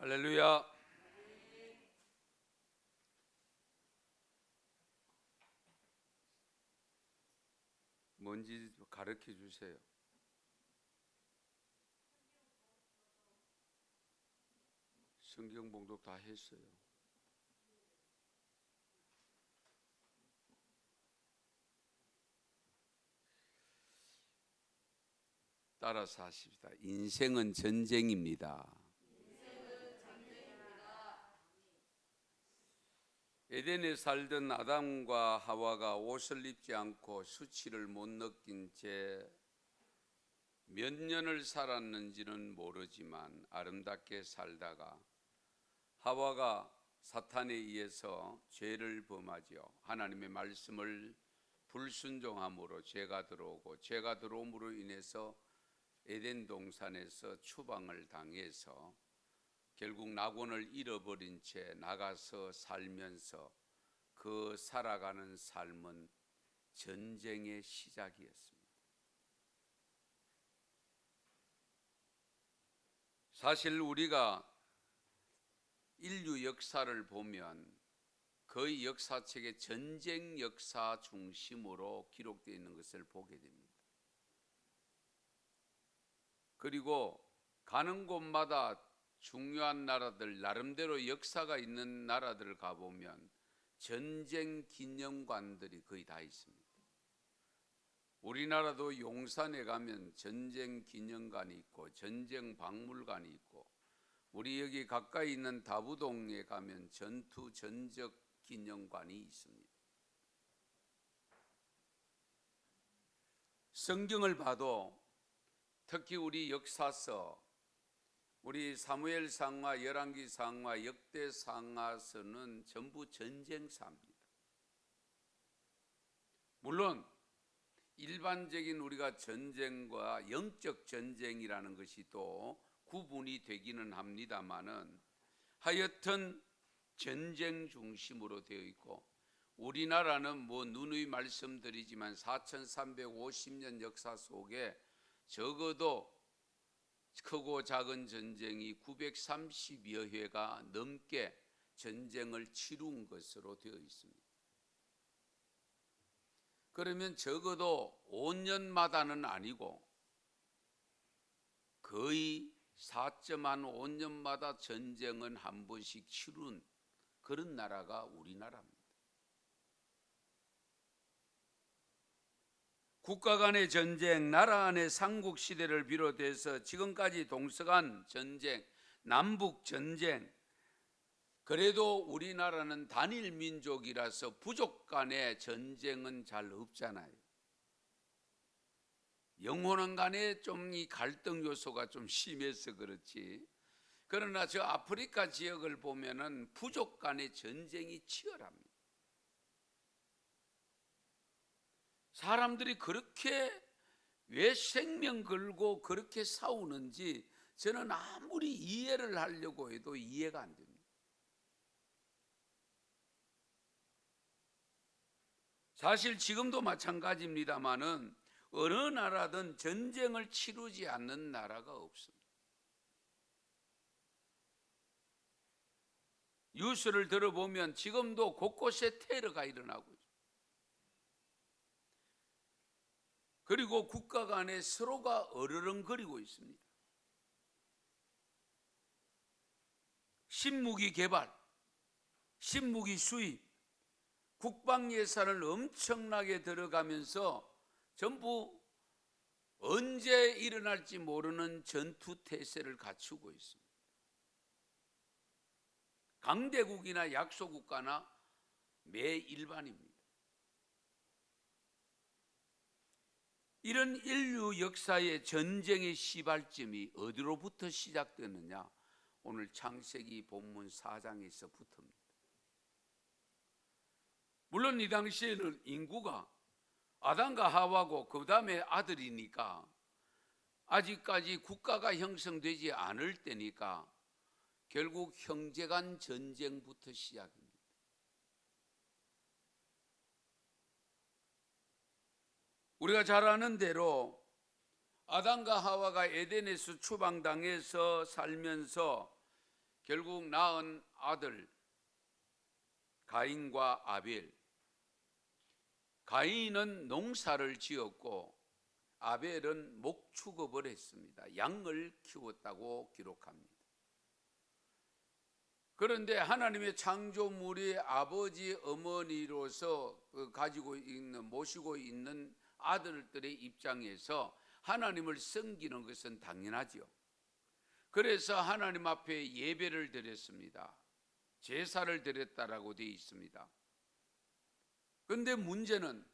할렐루야. 뭔지 가르쳐 주세요. 성경 봉독 다 했어요. 따라서 하십시다. 인생은 전쟁입니다. 에덴에 살던 아담과 하와가 옷을 입지 않고 수치를 못 느낀 채 몇 년을 살았는지는 모르지만 아름답게 살다가 하와가 사탄에 의해서 죄를 범하지요. 하나님의 말씀을 불순종함으로 죄가 들어오고, 죄가 들어옴으로 인해서 에덴 동산에서 추방을 당해서 결국 낙원을 잃어버린 채 나가서 살면서 그 살아가는 삶은 전쟁의 시작이었습니다. 사실 우리가 인류 역사를 보면 거의 역사책에 전쟁 역사 중심으로 기록되어 있는 것을 보게 됩니다. 그리고 가는 곳마다 중요한 나라들, 나름대로 역사가 있는 나라들을 가보면 전쟁 기념관들이 거의 다 있습니다. 우리나라도 용산에 가면 전쟁 기념관이 있고 전쟁 박물관이 있고, 우리 여기 가까이 있는 다부동에 가면 전투 전적 기념관이 있습니다. 성경을 봐도 특히 우리 역사서, 우리 사무엘상과 열왕기상과 역대상하서는 전부 전쟁사입니다. 물론 일반적인 우리가 전쟁과 영적 전쟁이라는 것이 또 구분이 되기는 합니다만은 하여튼 전쟁 중심으로 되어 있고, 우리나라는 뭐 누누이 말씀드리지만 4350년 역사 속에 적어도 크고 작은 전쟁이 930여 회가 넘게 전쟁을 치룬 것으로 되어 있습니다. 그러면 적어도 5년마다는 아니고 거의 4.5년마다 전쟁은 한 번씩 치룬 그런 나라가 우리나라입니다. 국가 간의 전쟁, 나라 안의 삼국 시대를 비롯해서 지금까지 동서간 전쟁, 남북 전쟁, 그래도 우리나라는 단일 민족이라서 부족 간의 전쟁은 잘 없잖아요. 영혼원 간에 좀 이 갈등 요소가 좀 심해서 그렇지, 그러나 저 아프리카 지역을 보면은 부족 간의 전쟁이 치열합니다. 사람들이 그렇게 왜 생명 걸고 그렇게 싸우는지 저는 아무리 이해를 하려고 해도 이해가 안 됩니다. 사실 지금도 마찬가지입니다만은 어느 나라든 전쟁을 치르지 않는 나라가 없습니다. 뉴스를 들어보면 지금도 곳곳에 테러가 일어나고 있습니다. 그리고 국가 간에 서로가 어르렁거리고 있습니다. 신무기 개발, 신무기 수입, 국방 예산을 엄청나게 들어가면서 전부 언제 일어날지 모르는 전투 태세를 갖추고 있습니다. 강대국이나 약소국가나 매 일반입니다. 이런 인류 역사의 전쟁의 시발점이 어디로부터 시작되느냐? 오늘 창세기 본문 4장에서 붙습니다. 물론 이 당시에는 인구가 아담과 하와고 그 다음에 아들이니까 아직까지 국가가 형성되지 않을 때니까 결국 형제간 전쟁부터 시작입니다. 우리가 잘 아는 대로 아담과 하와가 에덴에서 추방당해서 살면서 결국 낳은 아들 가인과 아벨. 가인은 농사를 지었고 아벨은 목축업을 했습니다. 양을 키웠다고 기록합니다. 그런데 하나님의 창조물이 아버지 어머니로서 모시고 있는 아들들의 입장에서 하나님을 섬기는 것은 당연하지요. 그래서 하나님 앞에 예배를 드렸습니다. 제사를 드렸다라고 되어 있습니다. 그런데 문제는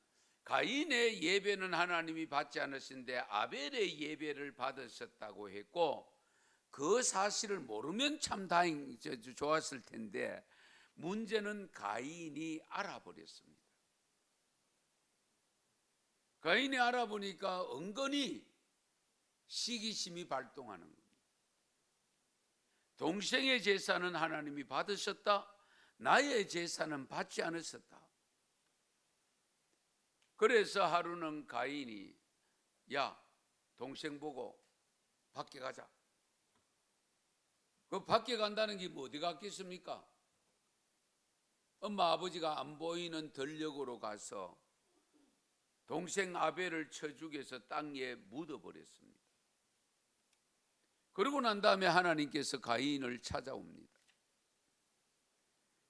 가인의 예배는 하나님이 받지 않으신데 아벨의 예배를 받으셨다고 했고, 그 사실을 모르면 참 좋았을 텐데 문제는 가인이 알아버렸습니다. 가인이 알아보니까 은근히 시기심이 발동하는 겁니다. 동생의 제사는 하나님이 받으셨다, 나의 제사는 받지 않으셨다. 그래서 하루는 가인이 야, 동생 보고 밖에 가자. 그 밖에 간다는 게 뭐 어디 갔겠습니까? 엄마 아버지가 안 보이는 들녘으로 가서 동생 아벨을 쳐 죽여서 땅에 묻어버렸습니다. 그러고 난 다음에 하나님께서 가인을 찾아옵니다.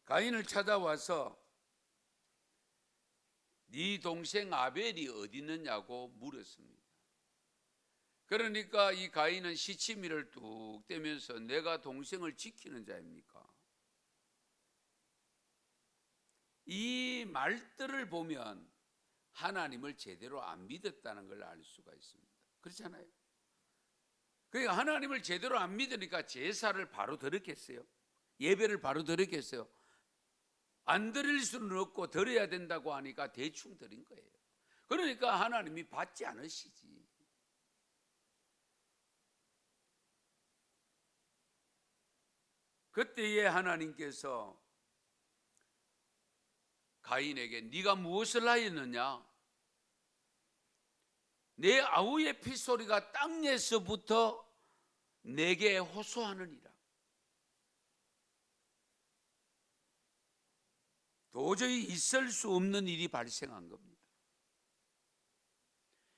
가인을 찾아와서 네 동생 아벨이 어디 있느냐고 물었습니다. 그러니까 이 가인은 시치미를 뚝 떼면서 내가 동생을 지키는 자입니까? 이 말들을 보면 하나님을 제대로 안 믿었다는 걸 알 수가 있습니다. 그렇잖아요. 그러니까 하나님을 제대로 안 믿으니까 제사를 바로 드렸겠어요? 예배를 바로 드렸겠어요? 안 드릴 수는 없고 드려야 된다고 하니까 대충 드린 거예요. 그러니까 하나님이 받지 않으시지. 그때에 하나님께서 가인에게 네가 무엇을 하였느냐? 내 아우의 핏소리가 땅에서부터 내게 호소하느니라. 도저히 있을 수 없는 일이 발생한 겁니다.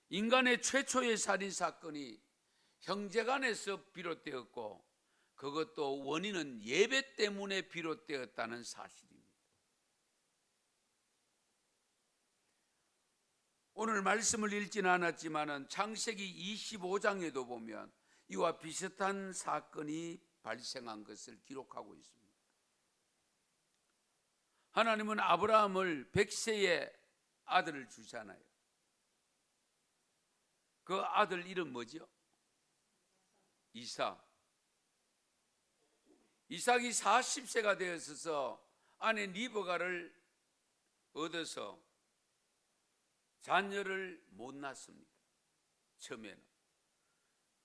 인간의 최초의 살인 사건이 형제간에서 비롯되었고, 그것도 원인은 예배 때문에 비롯되었다는 사실입니다. 오늘 말씀을 읽지는 않았지만 창세기 25장에도 보면 이와 비슷한 사건이 발생한 것을 기록하고 있습니다. 하나님은 아브라함을 100세의 아들을 주잖아요. 그 아들 이름 뭐죠? 이삭. 이삭이 40세가 되었어서 아내 리브가를 얻어서 자녀를 못 낳습니다. 처음에는.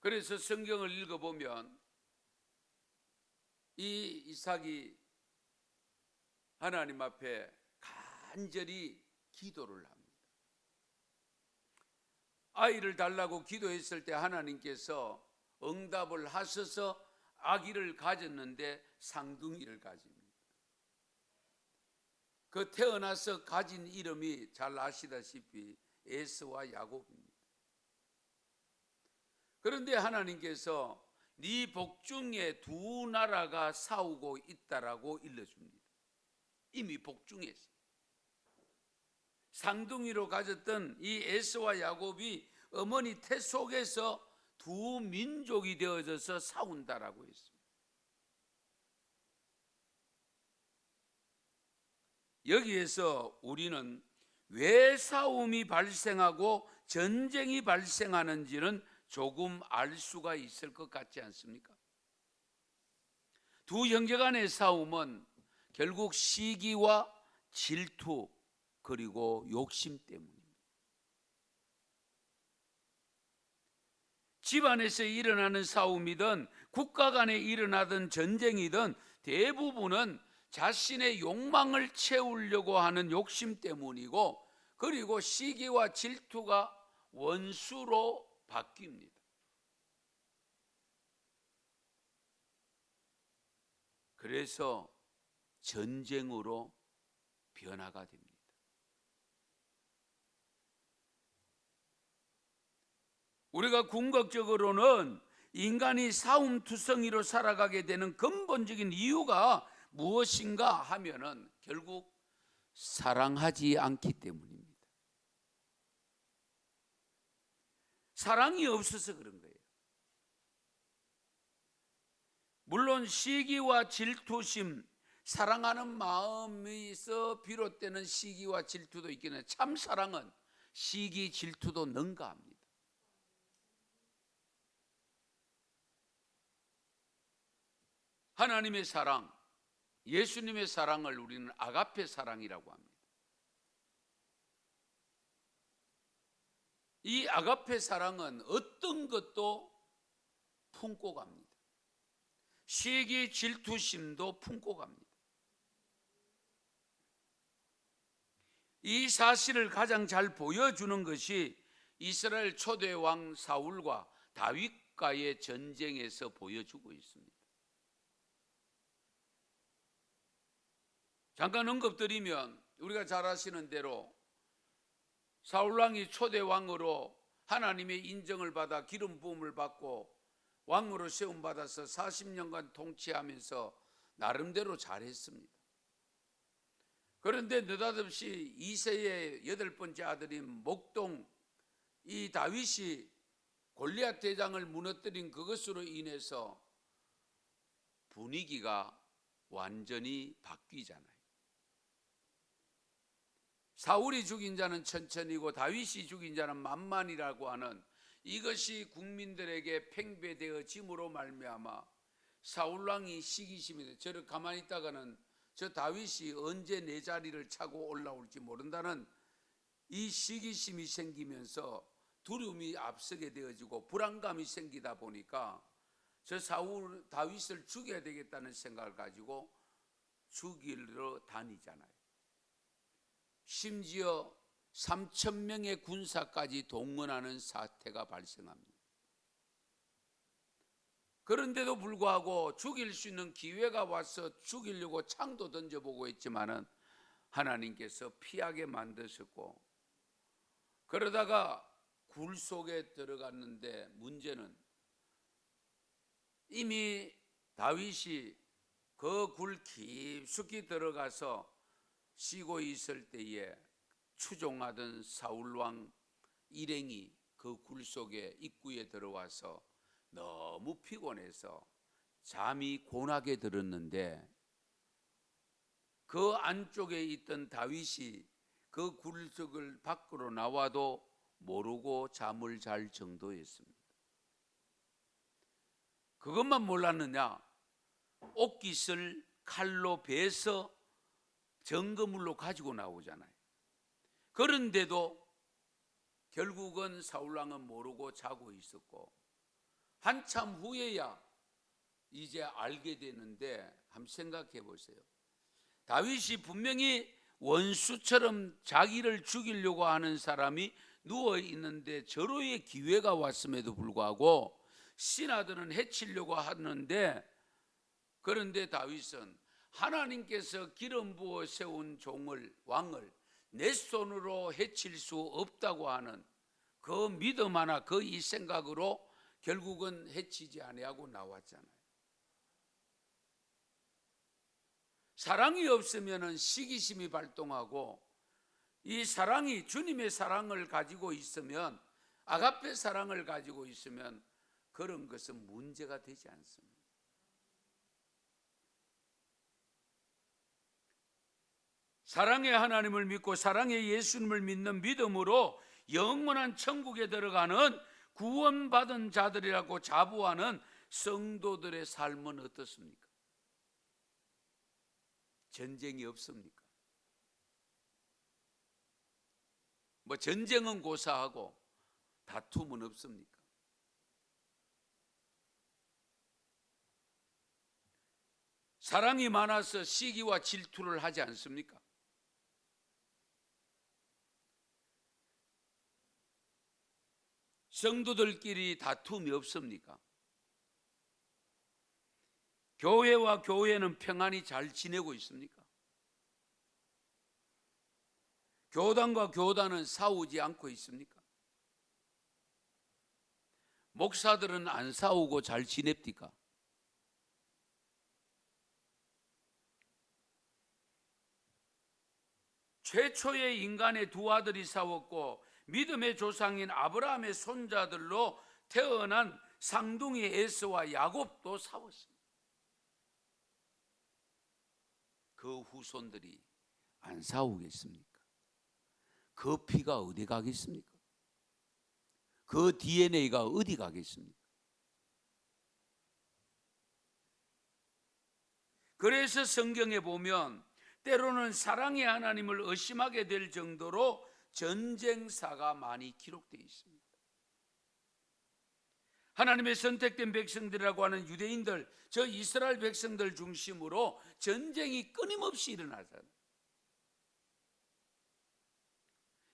그래서 성경을 읽어보면 이 이삭이 하나님 앞에 간절히 기도를 합니다. 아이를 달라고 기도했을 때 하나님께서 응답을 하셔서 아기를 가졌는데 쌍둥이를 가집니다. 그 태어나서 가진 이름이 잘 아시다시피 에서와 야곱입니다. 그런데 하나님께서 네 복중에 두 나라가 싸우고 있다라고 일러줍니다. 이미 복중했어요. 쌍둥이로 가졌던 이 에서와 야곱이 어머니 태 속에서 두 민족이 되어져서 싸운다라고 했습니다. 여기에서 우리는 왜 싸움이 발생하고 전쟁이 발생하는지는 조금 알 수가 있을 것 같지 않습니까? 두 형제 간의 싸움은 결국 시기와 질투 그리고 욕심 때문입니다. 집안에서 일어나는 싸움이든 국가 간에 일어나던 전쟁이든 대부분은 자신의 욕망을 채우려고 하는 욕심 때문이고, 그리고 시기와 질투가 원수로 바뀝니다. 그래서 전쟁으로 변화가 됩니다. 우리가 궁극적으로는 인간이 싸움투성이로 살아가게 되는 근본적인 이유가 무엇인가 하면은 결국 사랑하지 않기 때문입니다. 사랑이 없어서 그런 거예요. 물론 시기와 질투심, 사랑하는 마음에서 비롯되는 시기와 질투도 있기는 참 사랑은 시기, 질투도 능가합니다. 하나님의 사랑, 예수님의 사랑을 우리는 아가페 사랑이라고 합니다. 이 아가페 사랑은 어떤 것도 품고 갑니다. 시기, 질투심도 품고 갑니다. 이 사실을 가장 잘 보여주는 것이 이스라엘 초대 왕 사울과 다윗과의 전쟁에서 보여주고 있습니다. 잠깐 언급드리면 우리가 잘 아시는 대로 사울왕이 초대 왕으로 하나님의 인정을 받아 기름 부음을 받고 왕으로 세움 받아서 40년간 통치하면서 나름대로 잘했습니다. 그런데 느닷없이 이새의 8번째 아들인 목동 이 다윗이 골리앗 대장을 무너뜨린 그것으로 인해서 분위기가 완전히 바뀌잖아요. 사울이 죽인 자는 천천히고 다윗이 죽인 자는 만만이라고 하는 이것이 국민들에게 팽배되어짐으로 말미암아 사울왕이 시기심이 돼. 저를 가만히 있다가는 저 다윗이 언제 내 자리를 차고 올라올지 모른다는 이 시기심이 생기면서 두려움이 앞서게 되어지고 불안감이 생기다 보니까 저 사울 다윗을 죽여야 되겠다는 생각을 가지고 죽이러 다니잖아요. 심지어 3,000명의 군사까지 동원하는 사태가 발생합니다. 그런데도 불구하고 죽일 수 있는 기회가 와서 죽이려고 창도 던져보고 했지만은 하나님께서 피하게 만드셨고, 그러다가 굴 속에 들어갔는데 문제는 이미 다윗이 그 굴 깊숙이 들어가서 쉬고 있을 때에 추종하던 사울왕 일행이 그 굴 속에 입구에 들어와서 너무 피곤해서 잠이 고나게 들었는데 그 안쪽에 있던 다윗이 그 굴 속을 밖으로 나와도 모르고 잠을 잘 정도였습니다. 그것만 몰랐느냐, 옥깃을 칼로 베서 증거물로 가지고 나오잖아요. 그런데도 결국은 사울왕은 모르고 자고 있었고 한참 후에야 이제 알게 되는데 한번 생각해 보세요. 다윗이 분명히 원수처럼 자기를 죽이려고 하는 사람이 누워 있는데 절호의 기회가 왔음에도 불구하고 신하들은 해치려고 하는데, 그런데 다윗은 하나님께서 기름 부어 세운 종을 왕을 내 손으로 해칠 수 없다고 하는 그 믿음 하나, 그 이 생각으로 결국은 해치지 아니하고 나왔잖아요. 사랑이 없으면 시기심이 발동하고, 이 사랑이 주님의 사랑을 가지고 있으면, 아가페 사랑을 가지고 있으면 그런 것은 문제가 되지 않습니다. 사랑의 하나님을 믿고 사랑의 예수님을 믿는 믿음으로 영원한 천국에 들어가는 구원받은 자들이라고 자부하는 성도들의 삶은 어떻습니까? 전쟁이 없습니까? 뭐 전쟁은 고사하고 다툼은 없습니까? 사랑이 많아서 시기와 질투를 하지 않습니까? 성도들끼리 다툼이 없습니까? 교회와 교회는 평안히 잘 지내고 있습니까? 교단과 교단은 싸우지 않고 있습니까? 목사들은 안 싸우고 잘 지냅니까? 최초의 인간의 두 아들이 싸웠고 믿음의 조상인 아브라함의 손자들로 태어난 쌍둥이 에서와 야곱도 싸웠습니다. 그 후손들이 안 싸우겠습니까? 그 피가 어디 가겠습니까? 그 DNA가 어디 가겠습니까? 그래서 성경에 보면 때로는 사랑의 하나님을 의심하게 될 정도로 전쟁사가 많이 기록되어 있습니다. 하나님의 선택된 백성들이라고 하는 유대인들, 저 이스라엘 백성들 중심으로 전쟁이 끊임없이 일어나잖아요.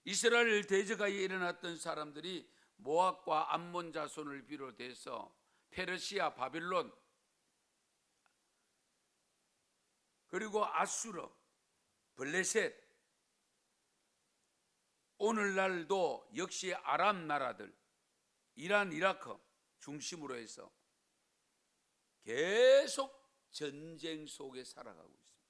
이스라엘 대적하에 일어났던 사람들이 모압과 암몬 자손을 비롯해서 페르시아, 바빌론, 그리고 아수르, 블레셋, 오늘날도 역시 아랍 나라들, 이란, 이라크 중심으로 해서 계속 전쟁 속에 살아가고 있습니다.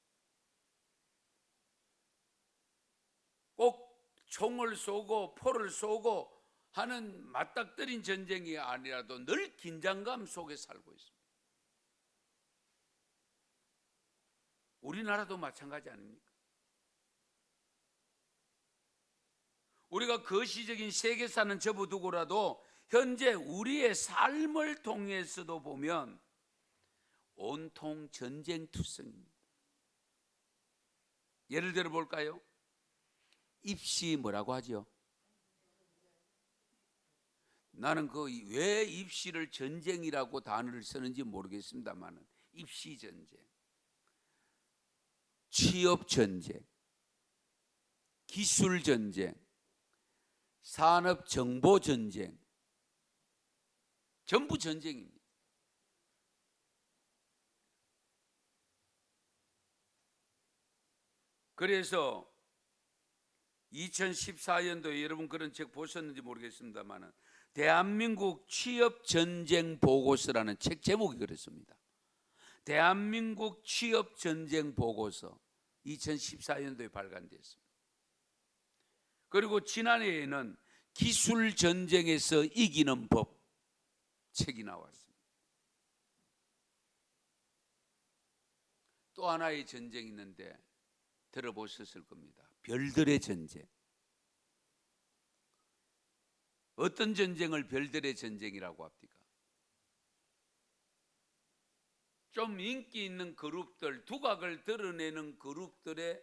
꼭 총을 쏘고 포를 쏘고 하는 맞닥뜨린 전쟁이 아니라도 늘 긴장감 속에 살고 있습니다. 우리나라도 마찬가지 아닙니까? 우리가 거시적인 세계사는 접어두고라도 현재 우리의 삶을 통해서도 보면 온통 전쟁투성입니다. 예를 들어 볼까요? 입시 뭐라고 하죠? 나는 왜 입시를 전쟁이라고 단어를 쓰는지 모르겠습니다만 입시 전쟁, 취업 전쟁, 기술 전쟁, 산업 정보 전쟁, 전부 전쟁입니다. 그래서 2014년도에 여러분 그런 책 보셨는지 모르겠습니다만 대한민국 취업 전쟁 보고서라는 책 제목이 그렇습니다. 대한민국 취업 전쟁 보고서 2014년도에 발간됐습니다. 그리고 지난해에는 기술 전쟁에서 이기는 법 책이 나왔습니다. 또 하나의 전쟁이 있는데 들어보셨을 겁니다. 별들의 전쟁. 어떤 전쟁을 별들의 전쟁이라고 합니까? 좀 인기 있는 그룹들, 두각을 드러내는 그룹들의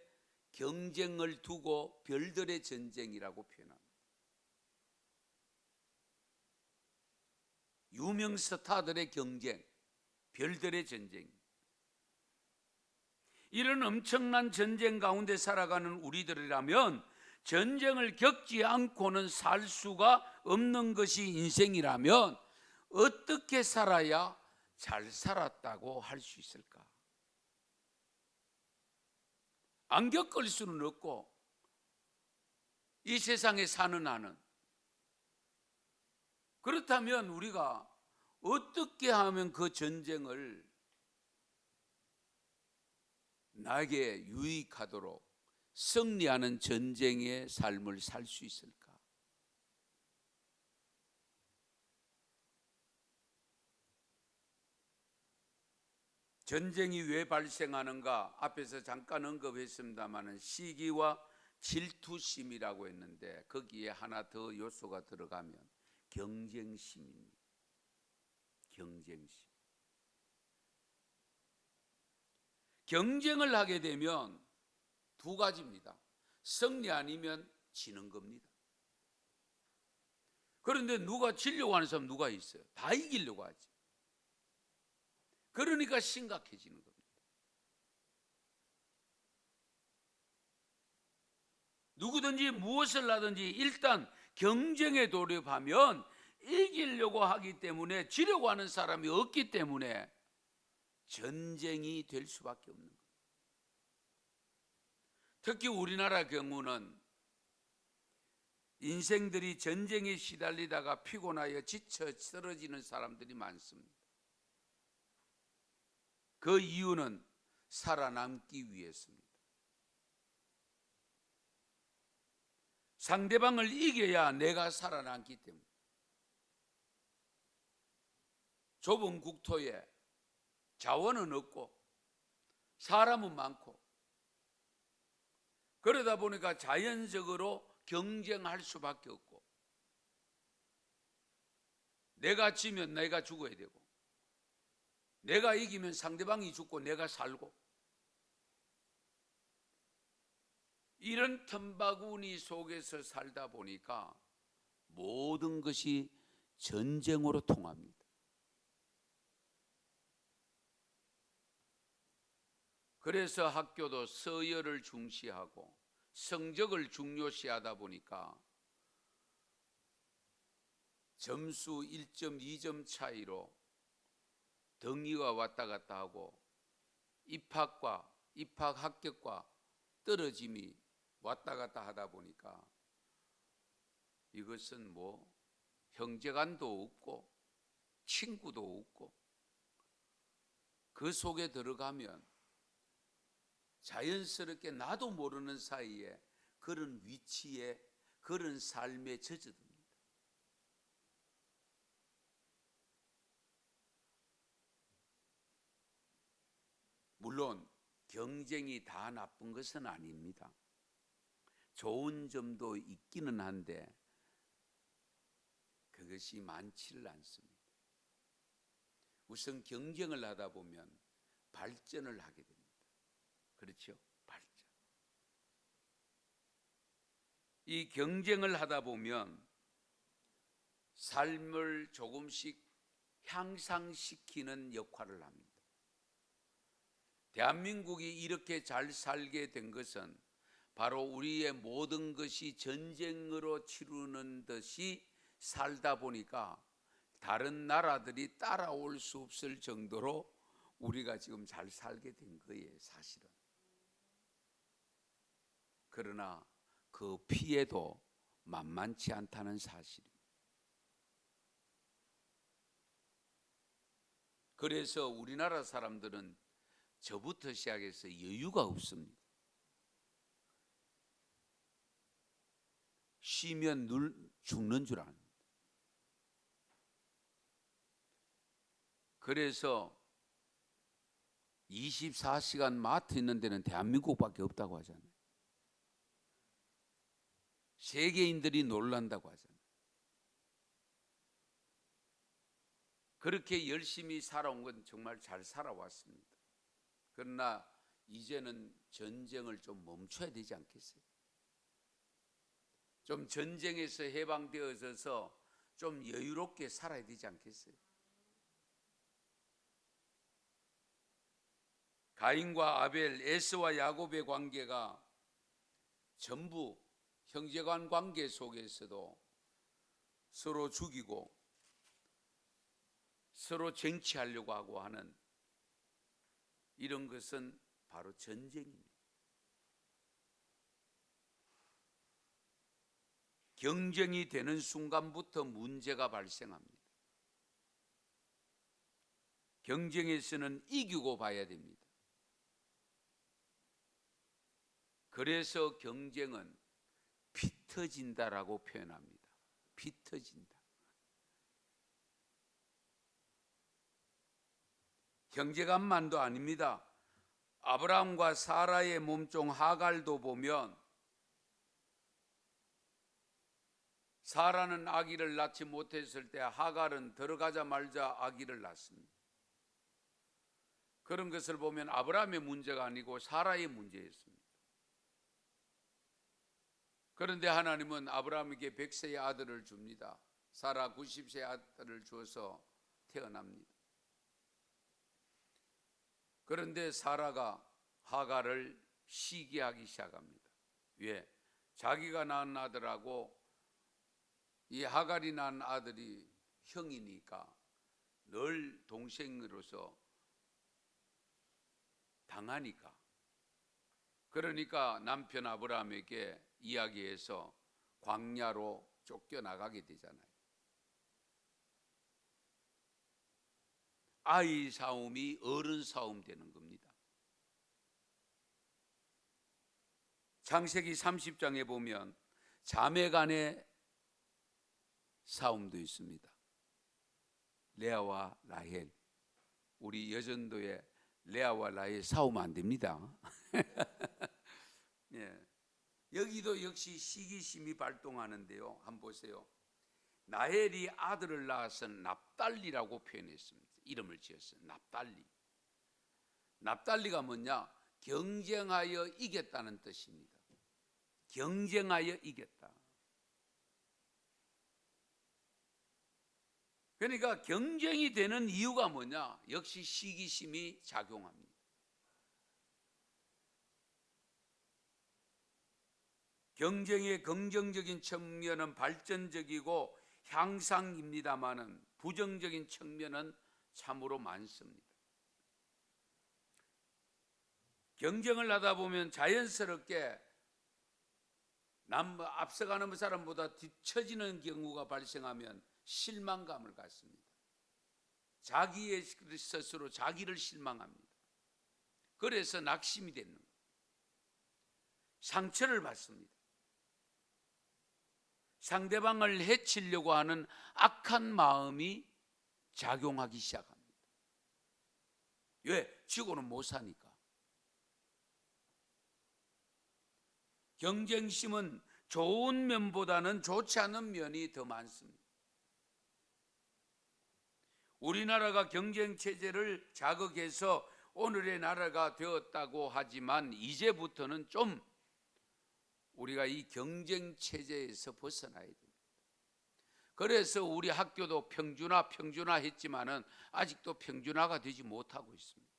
경쟁을 두고 별들의 전쟁이라고 표현합니다. 유명 스타들의 경쟁, 별들의 전쟁. 이런 엄청난 전쟁 가운데 살아가는 우리들이라면 전쟁을 겪지 않고는 살 수가 없는 것이 인생이라면 어떻게 살아야 잘 살았다고 할 수 있을까? 안 겪을 수는 없고 이 세상에 사는 한은. 그렇다면 우리가 어떻게 하면 그 전쟁을 나에게 유익하도록 승리하는 전쟁의 삶을 살 수 있을까? 전쟁이 왜 발생하는가? 앞에서 잠깐 언급했습니다만 시기와 질투심이라고 했는데 거기에 하나 더 요소가 들어가면 경쟁심입니다. 경쟁심. 경쟁을 하게 되면 두 가지입니다. 승리 아니면 지는 겁니다. 그런데 누가 지려고 하는 사람 누가 있어요? 다 이기려고 하지. 그러니까 심각해지는 겁니다. 누구든지 무엇을 하든지 일단 경쟁에 돌입하면 이기려고 하기 때문에 지려고 하는 사람이 없기 때문에 전쟁이 될 수밖에 없는 거예요. 특히 우리나라 경우는 인생들이 전쟁에 시달리다가 피곤하여 지쳐 쓰러지는 사람들이 많습니다. 그 이유는 살아남기 위해서입니다. 상대방을 이겨야 내가 살아남기 때문에. 좁은 국토에 자원은 없고 사람은 많고 그러다 보니까 자연적으로 경쟁할 수밖에 없고 내가 지면 내가 죽어야 되고 내가 이기면 상대방이 죽고 내가 살고 이런 틈바구니 속에서 살다 보니까 모든 것이 전쟁으로 통합니다. 그래서 학교도 서열을 중시하고 성적을 중요시하다 보니까 점수 1점, 2점 차이로 등위가 왔다 갔다 하고 입학 합격과 떨어짐이 왔다 갔다 하다 보니까 이것은 뭐 형제간도 없고 친구도 없고 그 속에 들어가면 자연스럽게 나도 모르는 사이에 그런 위치에 그런 삶에 젖어듭니다. 물론 경쟁이 다 나쁜 것은 아닙니다. 좋은 점도 있기는 한데 그것이 많지를 않습니다. 우선 경쟁을 하다 보면 발전을 하게 됩니다. 그렇죠? 발전. 이 경쟁을 하다 보면 삶을 조금씩 향상시키는 역할을 합니다. 대한민국이 이렇게 잘 살게 된 것은 바로 우리의 모든 것이 전쟁으로 치르는 듯이 살다 보니까 다른 나라들이 따라올 수 없을 정도로 우리가 지금 잘 살게 된 거예요, 사실은. 그러나 그 피해도 만만치 않다는 사실입니다. 그래서 우리나라 사람들은 저부터 시작해서 여유가 없습니다. 쉬면 죽는 줄 압니다. 그래서 24시간 마트 있는 데는 대한민국밖에 없다고 하잖아요. 세계인들이 놀란다고 하잖아요. 그렇게 열심히 살아온 건 정말 잘 살아왔습니다. 그러나 이제는 전쟁을 좀 멈춰야 되지 않겠어요? 좀 전쟁에서 해방되어져서 좀 여유롭게 살아야 되지 않겠어요? 가인과 아벨, 에서와 야곱의 관계가 전부 형제간 관계 속에서도 서로 죽이고 서로 쟁취하려고 하고 하는 이런 것은 바로 전쟁입니다. 경쟁이 되는 순간부터 문제가 발생합니다. 경쟁에서는 이기고 봐야 됩니다. 그래서 경쟁은 피 터진다라고 표현합니다. 피 터진다. 형제간만도 아닙니다. 아브라함과 사라의 몸종 하갈도 보면 사라는 아기를 낳지 못했을 때 하갈은 들어가자마자 아기를 낳습니다. 그런 것을 보면 아브라함의 문제가 아니고 사라의 문제였습니다. 그런데 하나님은 아브라함에게 100세의 아들을 줍니다. 사라 90세의 아들을 주어서 태어납니다. 그런데 사라가 하갈을 시기하기 시작합니다. 왜? 자기가 낳은 아들하고 이 하갈이 낳은 아들이 형이니까 늘 동생으로서 당하니까. 그러니까 남편 아브라함에게 이야기해서 광야로 쫓겨나가게 되잖아요. 아이 싸움이 어른 싸움 되는 겁니다. 창세기 30장에 보면 자매 간의 싸움도 있습니다. 레아와 라헬. 우리 여전도에 레아와 라헬 싸우면 안 됩니다. 예. 여기도 역시 시기심이 발동하는데요. 한번 보세요. 라헬이 아들을 낳아서 납달리라고 표현했습니다. 이름을 지었어요. 납달리. 납달리가 뭐냐? 경쟁하여 이겼다는 뜻입니다. 경쟁하여 이겼다. 그러니까 경쟁이 되는 이유가 뭐냐? 역시 시기심이 작용합니다. 경쟁의 긍정적인 측면은 발전적이고 향상입니다마는 부정적인 측면은 참으로 많습니다. 경쟁을 하다 보면 자연스럽게 앞서가는 사람보다 뒤처지는 경우가 발생하면 실망감을 갖습니다. 자기의 스스로 자기를 실망합니다. 그래서 낙심이 되는 거예요. 상처를 받습니다. 상대방을 해치려고 하는 악한 마음이 작용하기 시작합니다. 왜? 지고는 못 사니까. 경쟁심은 좋은 면보다는 좋지 않은 면이 더 많습니다. 우리나라가 경쟁체제를 자극해서 오늘의 나라가 되었다고 하지만 이제부터는 좀 우리가 이 경쟁체제에서 벗어나야 됩니다. 그래서 우리 학교도 평준화 했지만은 아직도 평준화가 되지 못하고 있습니다.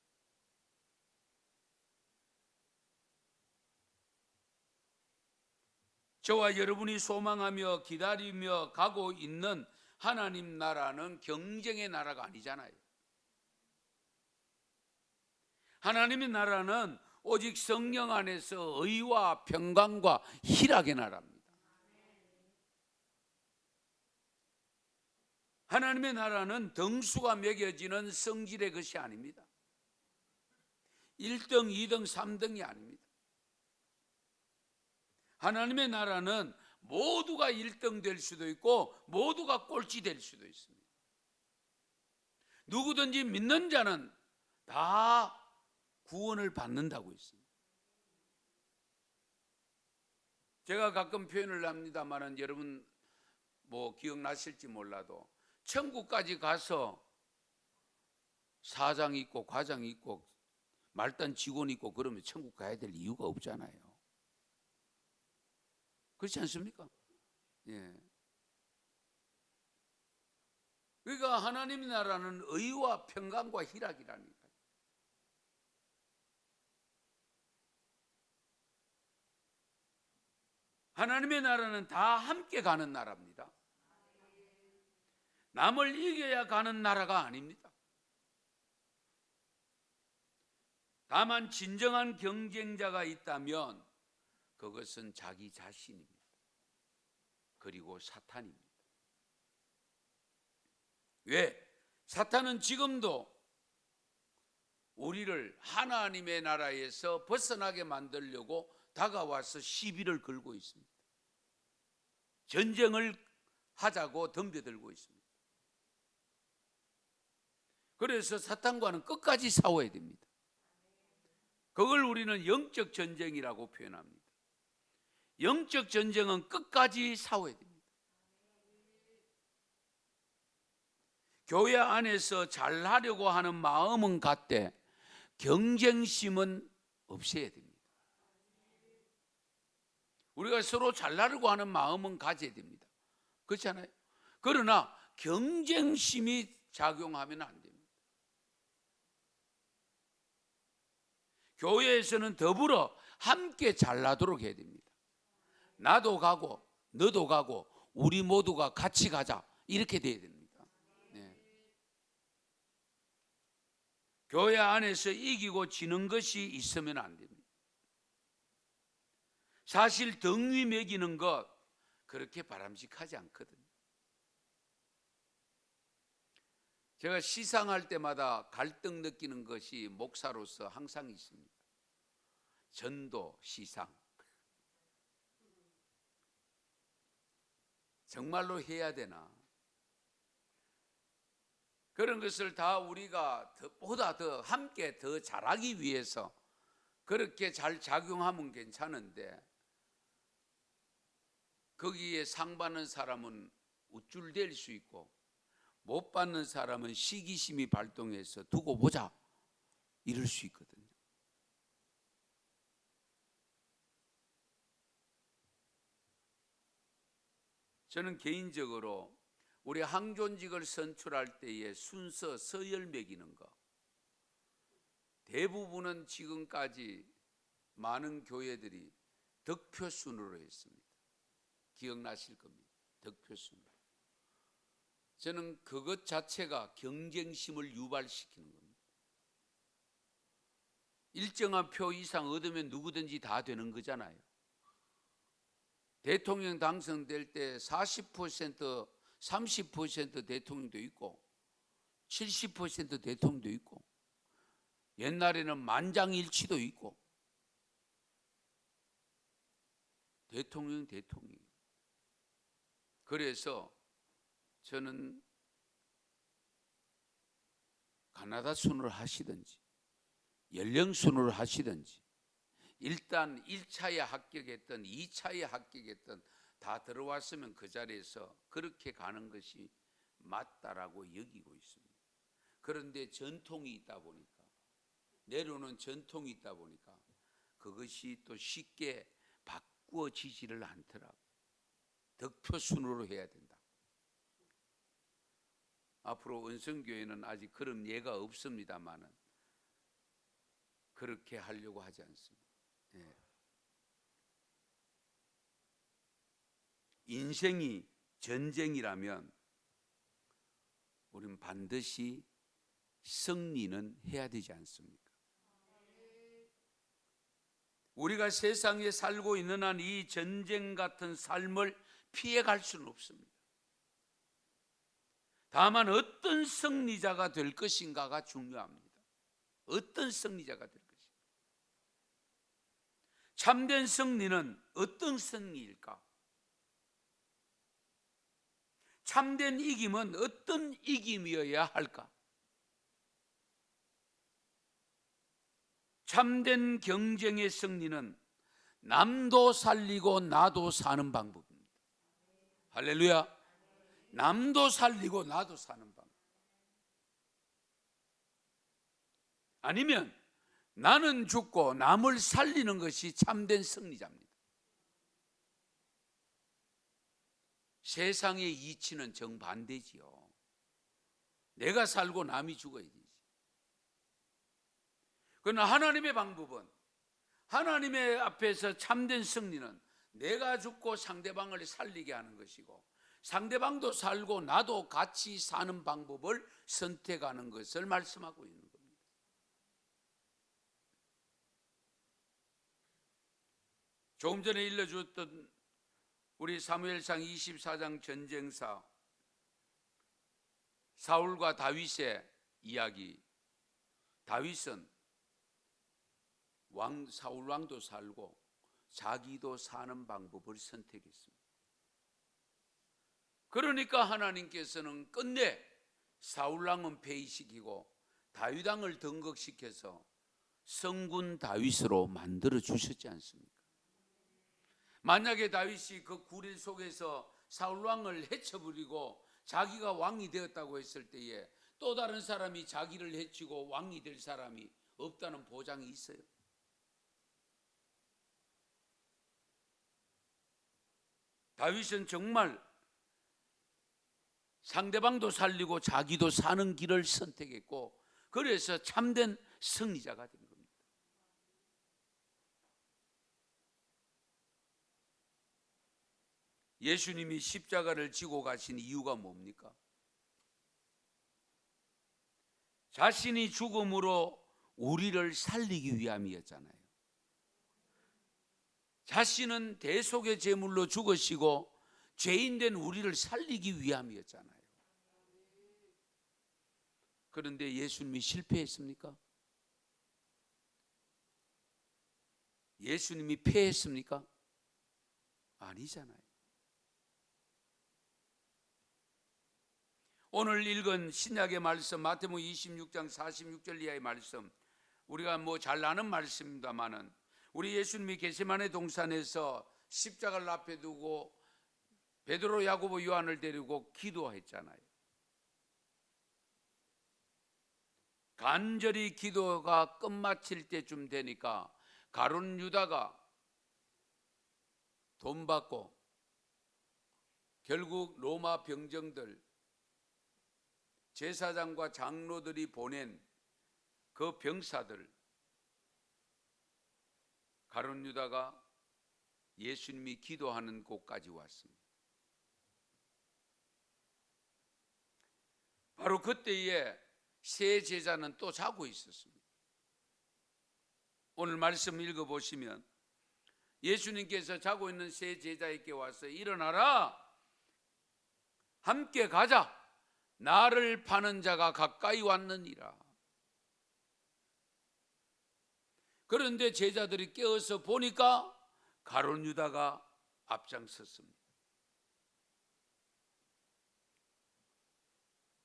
저와 여러분이 소망하며 기다리며 가고 있는 하나님 나라는 경쟁의 나라가 아니잖아요. 하나님의 나라는 오직 성령 안에서 의와 평강과 희락의 나라입니다. 하나님의 나라는 등수가 매겨지는 성질의 것이 아닙니다. 1등, 2등, 3등이 아닙니다. 하나님의 나라는 모두가 1등 될 수도 있고 모두가 꼴찌 될 수도 있습니다. 누구든지 믿는 자는 다 구원을 받는다고 했습니다. 제가 가끔 표현을 합니다만 여러분 뭐 기억나실지 몰라도 천국까지 가서 사장 있고 과장 있고 말단 직원 있고 그러면 천국 가야 될 이유가 없잖아요. 그렇지 않습니까? 예. 그러니까 하나님의 나라는 의와 평강과 희락이라니까요. 하나님의 나라는 다 함께 가는 나라입니다. 남을 이겨야 가는 나라가 아닙니다. 다만 진정한 경쟁자가 있다면 그것은 자기 자신입니다. 그리고 사탄입니다. 왜? 사탄은 지금도 우리를 하나님의 나라에서 벗어나게 만들려고 다가와서 시비를 걸고 있습니다. 전쟁을 하자고 덤벼들고 있습니다. 그래서 사탄과는 끝까지 싸워야 됩니다. 그걸 우리는 영적 전쟁이라고 표현합니다. 영적 전쟁은 끝까지 싸워야 됩니다. 교회 안에서 잘하려고 하는 마음은 갖되 경쟁심은 없애야 됩니다. 우리가 서로 잘나려고 하는 마음은 가져야 됩니다. 그렇잖아요. 그러나 경쟁심이 작용하면 안 됩니다. 교회에서는 더불어 함께 잘나도록 해야 됩니다. 나도 가고 너도 가고 우리 모두가 같이 가자 이렇게 돼야 됩니다. 네. 교회 안에서 이기고 지는 것이 있으면 안 됩니다. 사실 등위 매기는 것 그렇게 바람직하지 않거든요. 제가 시상할 때마다 갈등 느끼는 것이 목사로서 항상 있습니다. 전도, 시상. 정말로 해야 되나? 그런 것을 다 우리가 보다 더 함께 더 잘하기 위해서 그렇게 잘 작용하면 괜찮은데, 거기에 상 받는 사람은 우쭐댈 수 있고 못 받는 사람은 시기심이 발동해서 두고 보자 이럴 수 있거든요. 저는 개인적으로 우리 항존직을 선출할 때의 순서 서열 매기는 거, 대부분은 지금까지 많은 교회들이 득표 순으로 했습니다. 기억나실 겁니다. 득표 순으로. 저는 그것 자체가 경쟁심을 유발시키는 겁니다. 일정한 표 이상 얻으면 누구든지 다 되는 거잖아요. 대통령 당선될 때 40%, 30% 대통령도 있고 70% 대통령도 있고 옛날에는 만장일치도 있고 대통령. 그래서 저는 가나다 순으로 하시든지 연령 순으로 하시든지 일단 1차에 합격했던 2차에 합격했던 다 들어왔으면 그 자리에서 그렇게 가는 것이 맞다라고 여기고 있습니다. 그런데 전통이 있다 보니까, 내려오는 전통이 있다 보니까 그것이 또 쉽게 바꾸어지지를 않더라고요. 득표 순으로 해야 된다. 앞으로 은성교회는 아직 그런 예가 없습니다만은 그렇게 하려고 하지 않습니다. 예. 인생이 전쟁이라면 우리는 반드시 승리는 해야 되지 않습니까? 우리가 세상에 살고 있는 한 이 전쟁 같은 삶을 피해갈 수는 없습니다. 다만 어떤 승리자가 될 것인가가 중요합니다. 어떤 승리자가 될 것인가. 참된 승리는 어떤 승리일까? 참된 이김은 어떤 이김이어야 할까? 참된 경쟁의 승리는 남도 살리고 나도 사는 방법입니다. 할렐루야. 남도 살리고 나도 사는 방법. 아니면 나는 죽고 남을 살리는 것이 참된 승리자입니다. 세상의 이치는 정반대지요. 내가 살고 남이 죽어야 되지. 그러나 하나님의 방법은, 하나님의 앞에서 참된 승리는 내가 죽고 상대방을 살리게 하는 것이고 상대방도 살고 나도 같이 사는 방법을 선택하는 것을 말씀하고 있는 겁니다. 조금 전에 일러주었던 우리 사무엘상 24장 전쟁사 사울과 다윗의 이야기. 다윗은 사울 왕도 살고 자기도 사는 방법을 선택했습니다. 그러니까 하나님께서는 끝내 사울 왕은 폐위시키고 다윗 왕을 등극시켜서 성군 다윗으로 만들어 주셨지 않습니까? 만약에 다윗이 그 구릴 속에서 사울 왕을 해쳐버리고 자기가 왕이 되었다고 했을 때에 또 다른 사람이 자기를 해치고 왕이 될 사람이 없다는 보장이 있어요. 다윗은 정말 상대방도 살리고 자기도 사는 길을 선택했고 그래서 참된 승리자가 된 겁니다. 예수님이 십자가를 지고 가신 이유가 뭡니까? 자신이 죽음으로 우리를 살리기 위함이었잖아요. 자신은 대속의 제물로 죽으시고 죄인된 우리를 살리기 위함이었잖아요. 그런데 예수님이 실패했습니까? 예수님이 패했습니까? 아니잖아요. 오늘 읽은 신약의 말씀 마태복음 26장 46절 이하의 말씀, 우리가 잘 아는 말씀입니다마는 우리 예수님이 겟세마네 동산에서 십자가를 앞에 두고 베드로, 야고보, 요한을 데리고 기도했잖아요. 간절히 기도가 끝마칠 때쯤 되니까 가룟 유다가 돈 받고 결국 로마 병정들, 제사장과 장로들이 보낸 그 병사들, 가룟 유다가 예수님이 기도하는 곳까지 왔습니다. 바로 그때에 세 제자는 또 자고 있었습니다. 오늘 말씀 읽어보시면 예수님께서 자고 있는 세 제자에게 와서 일어나라, 함께 가자, 나를 파는 자가 가까이 왔느니라. 그런데 제자들이 깨어서 보니까 가룟 유다가 앞장섰습니다.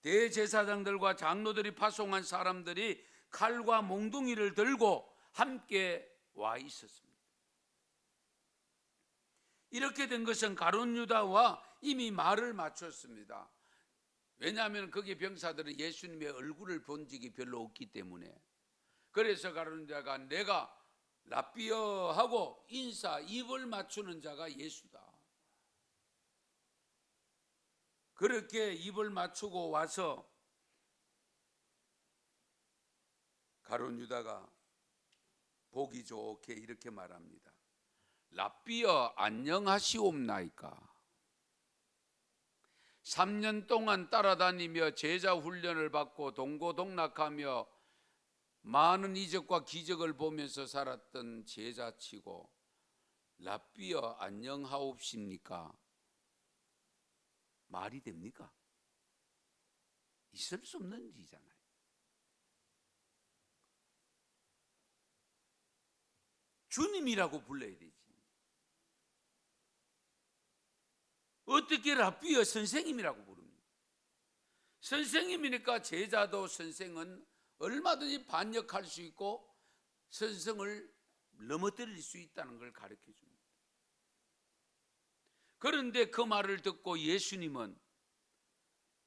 대제사장들과 장로들이 파송한 사람들이 칼과 몽둥이를 들고 함께 와 있었습니다. 이렇게 된 것은 가룟 유다와 이미 말을 맞췄습니다. 왜냐하면 거기 병사들은 예수님의 얼굴을 본 적이 별로 없기 때문에. 그래서 가룟 유다가 내가 라삐어 하고 인사, 입을 맞추는 자가 예수다. 그렇게 입을 맞추고 와서 가룟 유다가 보기 좋게 이렇게 말합니다. 라삐어 안녕하시옵나이까. 3년 동안 따라다니며 제자 훈련을 받고 동고동락하며 많은 이적과 기적을 보면서 살았던 제자치고 라삐어 안녕하옵십니까? 말이 됩니까? 있을 수 없는 일이잖아요. 주님이라고 불러야 되지. 어떻게 라삐어 선생님이라고 부릅니까? 선생님이니까 제자도 선생은 얼마든지 반역할 수 있고 선생을 넘어뜨릴 수 있다는 걸 가르쳐 줍니다. 그런데 그 말을 듣고 예수님은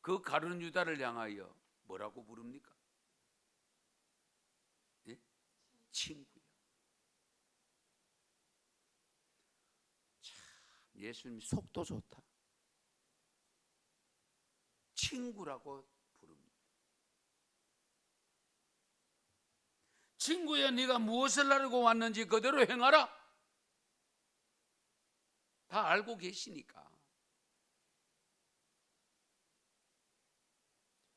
그 가룟 유다를 향하여 뭐라고 부릅니까? 예? 친구야. 참, 예수님 속도 좋다. 친구라고 부릅니다. 친구야, 네가 무엇을 하려고 왔는지 그대로 행하라. 다 알고 계시니까.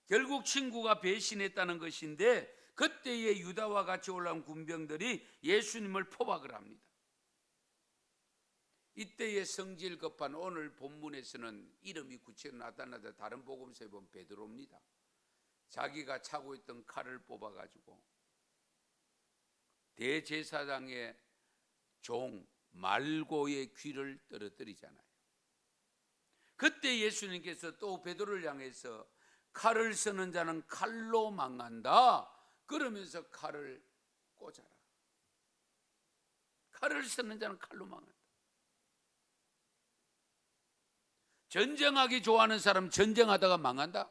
결국 친구가 배신했다는 것인데 그때의 유다와 같이 올라온 군병들이 예수님을 포박을 합니다. 이때의 성질 급한 오늘 본문에서는 이름이 구체로 나타나다 다른 복음서에 보면 베드로입니다. 자기가 차고 있던 칼을 뽑아가지고 대제사장의 종 말고의 귀를 떨어뜨리잖아요. 그때 예수님께서 또 베드로를 향해서 칼을 쓰는 자는 칼로 망한다 그러면서 칼을 꽂아라. 칼을 쓰는 자는 칼로 망한다. 전쟁하기 좋아하는 사람 전쟁하다가 망한다,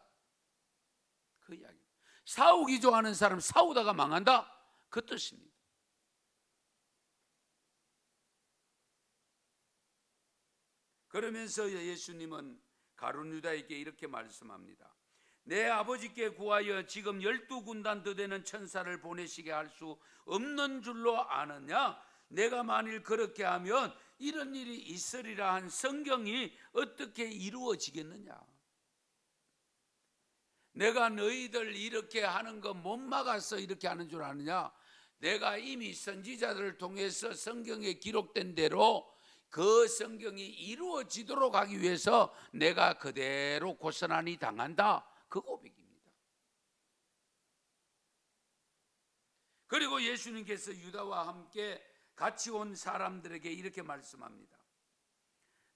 그 이야기. 싸우기 좋아하는 사람 싸우다가 망한다, 그 뜻입니다. 그러면서 예수님은 가룟 유다에게 이렇게 말씀합니다. 내 아버지께 구하여 지금 12군단 더 되는 천사를 보내시게 할 수 없는 줄로 아느냐? 내가 만일 그렇게 하면 이런 일이 있으리라 한 성경이 어떻게 이루어지겠느냐? 내가 너희들 이렇게 하는 거 못 막아서 이렇게 하는 줄 아느냐? 내가 이미 선지자들을 통해서 성경에 기록된 대로 그 성경이 이루어지도록 하기 위해서 내가 그대로 고스란히 당한다. 그 고백입니다. 그리고 예수님께서 유다와 함께 같이 온 사람들에게 이렇게 말씀합니다.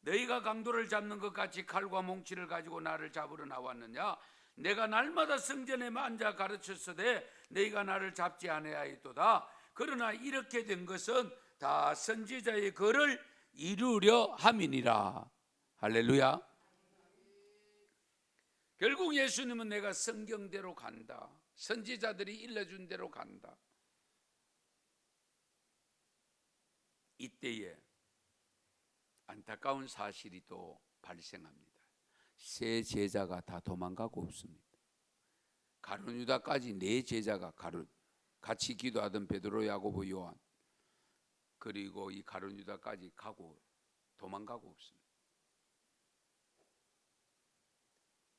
너희가 강도를 잡는 것 같이 칼과 몽치를 가지고 나를 잡으러 나왔느냐? 내가 날마다 성전에 앉아 가르쳤으되 너희가 나를 잡지 아니하였도다. 그러나 이렇게 된 것은 다 선지자의 글을 이루려 함이니라. 할렐루야. 결국 예수님은 내가 성경대로 간다, 선지자들이 일러준 대로 간다. 이때에 안타까운 사실이 또 발생합니다. 세 제자가 다 도망가고 없습니다. 가룟 유다까지 네 제자가 같이 기도하던 베드로, 야고보, 요한, 그리고 이 가룟 유다까지 가고 도망가고 없습니다.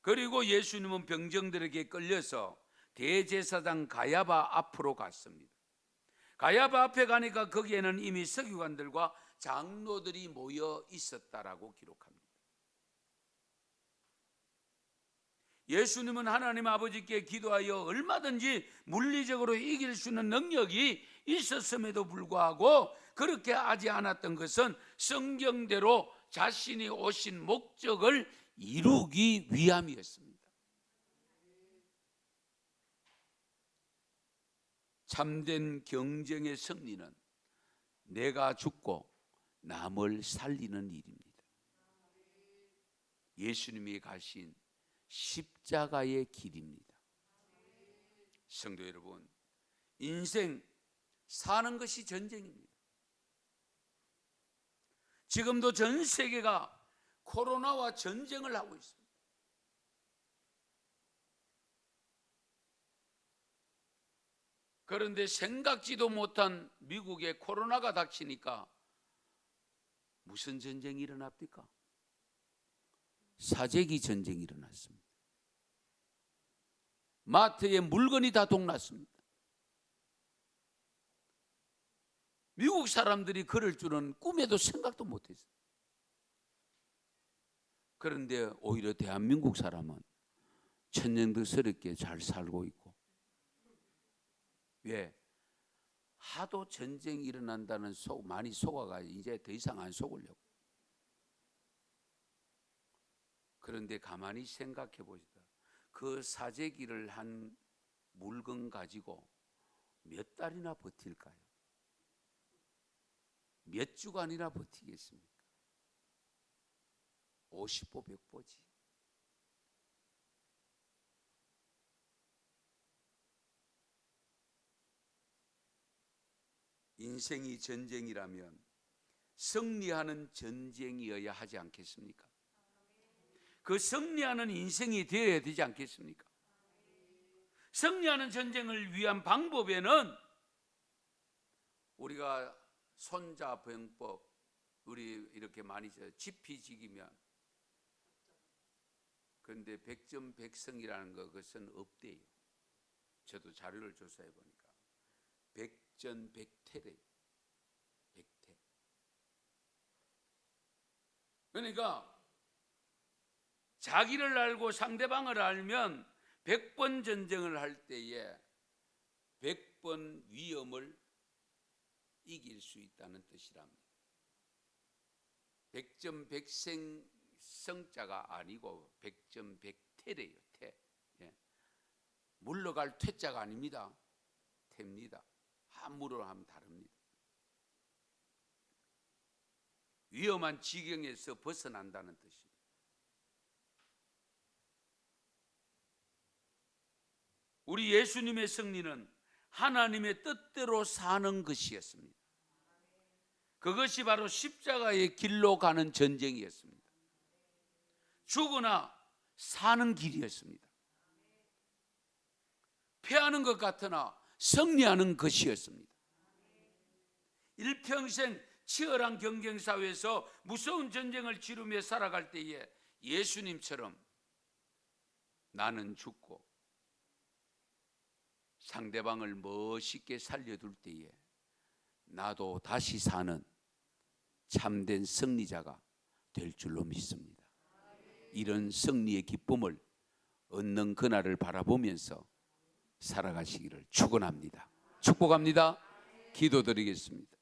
그리고 예수님은 병정들에게 끌려서 대제사장 가야바 앞으로 갔습니다. 가야바 앞에 가니까 거기에는 이미 서기관들과 장로들이 모여 있었다라고 기록합니다. 예수님은 하나님 아버지께 기도하여 얼마든지 물리적으로 이길 수 있는 능력이 있었음에도 불구하고 그렇게 하지 않았던 것은 성경대로 자신이 오신 목적을 이루기 위함이었습니다. 참된 경쟁의 승리는 내가 죽고 남을 살리는 일입니다. 예수님이 가신 십자가의 길입니다. 성도 여러분, 인생 사는 것이 전쟁입니다. 지금도 전 세계가 코로나와 전쟁을 하고 있습니다. 그런데 생각지도 못한 미국에 코로나가 닥치니까 무슨 전쟁이 일어납니까? 사재기 전쟁이 일어났습니다. 마트에 물건이 다 동났습니다. 미국 사람들이 그럴 줄은 꿈에도 생각도 못했어요. 그런데 오히려 대한민국 사람은 천년덕스럽게 잘 살고 있고, 왜? 하도 전쟁이 일어난다는 많이 속아가지고 이제 더 이상 안 속으려고. 그런데 가만히 생각해 보시다. 그 사재기를 한 물건 가지고 몇 달이나 버틸까요? 몇 주간이나 버티겠습니까? 50보 100보지. 인생이 전쟁이라면 승리하는 전쟁이어야 하지 않겠습니까? 그 승리하는 인생이 되어야 되지 않겠습니까? 승리하는 전쟁을 위한 방법에는 우리가 손자병법, 우리 이렇게 많이 지피지기면, 그런데 백전백승이라는 그것은 없대요. 저도 자료를 조사해 보니까 백전백태래요. 백태. 그러니까 자기를 알고 상대방을 알면 100번 전쟁을 할 때에 100번 위험을 이길 수 있다는 뜻이랍니다. 백전백생 성자가 아니고 백전백태래요. 태. 예. 물러갈 퇴자가 아닙니다. 태입니다. 함부로 하면 다릅니다. 위험한 지경에서 벗어난다는 뜻입니다. 우리 예수님의 승리는 하나님의 뜻대로 사는 것이었습니다. 그것이 바로 십자가의 길로 가는 전쟁이었습니다. 죽으나 사는 길이었습니다. 패하는 것 같으나 승리하는 것이었습니다. 일평생 치열한 경쟁사회에서 무서운 전쟁을 치르며 살아갈 때에 예수님처럼 나는 죽고 상대방을 멋있게 살려둘 때에 나도 다시 사는 참된 승리자가 될 줄로 믿습니다. 이런 승리의 기쁨을 얻는 그날을 바라보면서 살아가시기를 축원합니다. 축복합니다. 기도드리겠습니다.